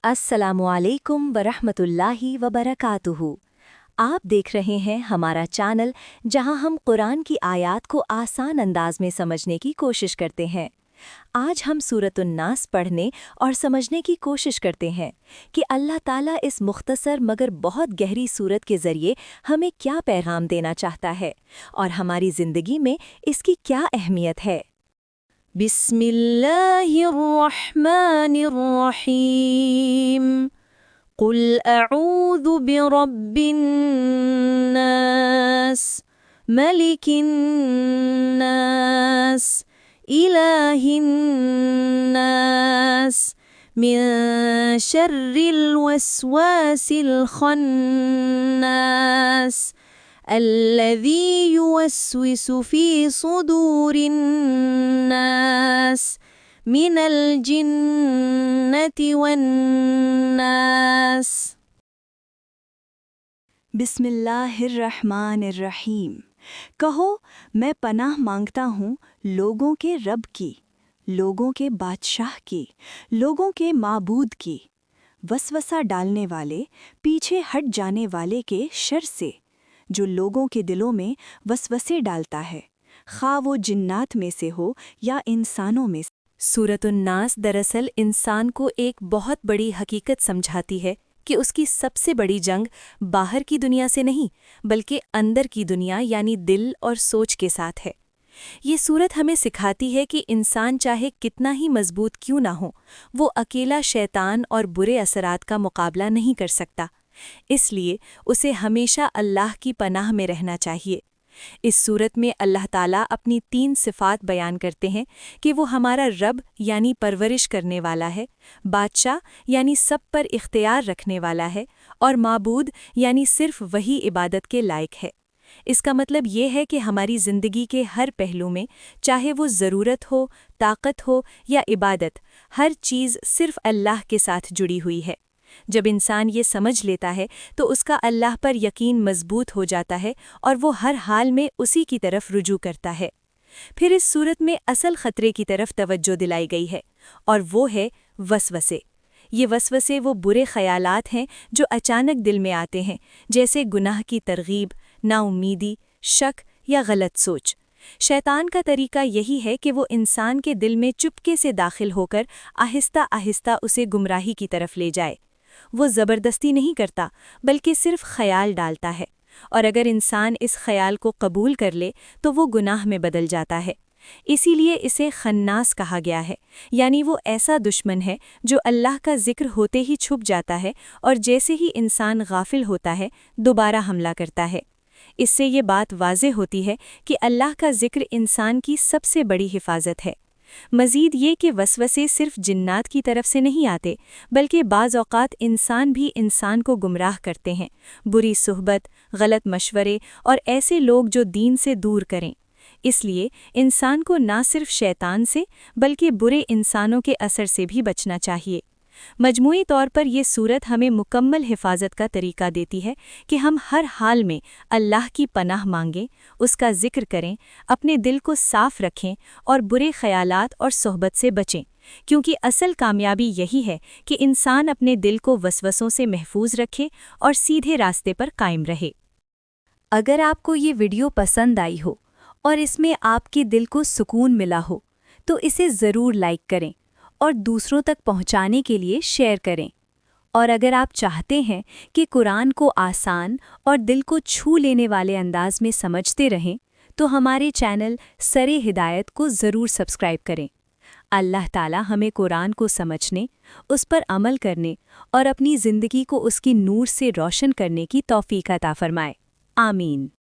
अस्सलामुअलैकुम वरहमतुल्लाहि वबरकातुहू। आप देख रहे हैं हमारा चैनल जहां हम कुरान की आयत को आसान अंदाज में समझने की कोशिश करते हैं। आज हम सूरतुन नास पढ़ने और समझने की कोशिश करते हैं कि अल्लाह ताला इस मुख्तसर मगर बहुत गहरी सूरत के ज़रिए हमें क्या पैगाम देना चाहता है और हमारी ज़िंदगी में इसकी क्या अहमियत है। बिस्मिल्लाहिर्रहमानिर्रहीम। कुल अऊज़ु बिरब्बिन्नास, मलिकिन्नास, इलाहिन्नास, मिन शर्रिल वस्वासिल खन्नास, الذي يوسوس في صدور الناس من الجنة والناس۔ बिस्मिल्लाहिर्रहमानिर्रहीम। कहो मैं पनाह मांगता हूँ लोगों के रब की, लोगों के बादशाह की, लोगों के माबूद की, वसवसा डालने वाले, पीछे हट जाने वाले के शर से, जो लोगों के दिलों में वसवसे डालता है, खा वो जिन्नात में से हो या इंसानों में से। सूरतुन नास दरअसल इंसान को एक बहुत बड़ी हकीकत समझाती है कि उसकी सबसे बड़ी जंग बाहर की दुनिया से नहीं बल्कि अंदर की दुनिया यानी दिल और सोच के साथ है। ये सूरत हमें सिखाती है कि इंसान चाहे कितना ही मजबूत क्यों ना हो, वो अकेला शैतान और बुरे असरात का मुकाबला नहीं कर सकता। इसलिए उसे हमेशा अल्लाह की पनाह में रहना चाहिए। इस सूरत में अल्लाह ताला अपनी 3 सिफ़ात बयान करते हैं कि वो हमारा रब यानी परवरिश करने वाला है, बादशाह यानी सब पर इख्तियार रखने वाला है, और माबूद यानी सिर्फ वही इबादत के लायक है। इसका मतलब ये है कि हमारी ज़िंदगी के हर पहलू में, चाहे वो ज़रूरत हो, ताकत हो या इबादत, हर चीज़ सिर्फ अल्लाह के साथ जुड़ी हुई है। जब इंसान ये समझ लेता है तो उसका अल्लाह पर यकीन मजबूत हो जाता है और वो हर हाल में उसी की तरफ रुजू करता है। फिर इस सूरत में असल ख़तरे की तरफ तवज्जो दिलाई गई है और वो है वसवसे। ये वसवसे वो बुरे ख़यालात हैं जो अचानक दिल में आते हैं, जैसे गुनाह की तरगीब, नाउम्मीदी, शक या गलत सोच। शैतान का तरीका यही है कि वो इंसान के दिल में चुपके से दाखिल होकर आहिस्ता आहिस्ता उसे गुमराही की तरफ ले जाए। वो ज़बरदस्ती नहीं करता बल्कि सिर्फ ख़याल डालता है, और अगर इंसान इस ख़याल को कबूल कर ले तो वो गुनाह में बदल जाता है। इसीलिए इसे खन्नास कहा गया है, यानी वो ऐसा दुश्मन है जो अल्लाह का जिक्र होते ही छुप जाता है और जैसे ही इंसान गाफिल होता है दोबारा हमला करता है। इससे ये बात वाज़े होती है कि अल्लाह का जिक्र इंसान की सबसे बड़ी हिफाजत है। मज़ीद ये कि वसवसे सिर्फ जिन्नात की तरफ से नहीं आते बल्कि बाज़ औक़ात इंसान भी इंसान को गुमराह करते हैं, बुरी सुहबत, गलत मशवरे और ऐसे लोग जो दीन से दूर करें। इसलिए इंसान को ना सिर्फ शैतान से बल्कि बुरे इंसानों के असर से भी बचना चाहिए। मजमूई तौर पर यह सूरत हमें मुकम्मल हिफाजत का तरीका देती है कि हम हर हाल में अल्लाह की पनाह मांगें, उसका जिक्र करें, अपने दिल को साफ रखें और बुरे ख़यालात और सोहबत से बचें, क्योंकि असल कामयाबी यही है कि इंसान अपने दिल को वसवसों से महफूज रखे और सीधे रास्ते पर कायम रहे। अगर आपको ये वीडियो पसंद आई हो और इसमें आपके दिल को सुकून मिला हो तो इसे ज़रूर लाइक करें और दूसरों तक पहुंचाने के लिए शेयर करें। और अगर आप चाहते हैं कि कुरान को आसान और दिल को छू लेने वाले अंदाज में समझते रहें तो हमारे चैनल सरे हिदायत को ज़रूर सब्सक्राइब करें। अल्लाह ताला हमें कुरान को समझने, उस पर अमल करने और अपनी ज़िंदगी को उसकी नूर से रोशन करने की तौफीक अता फरमाए। आमीन।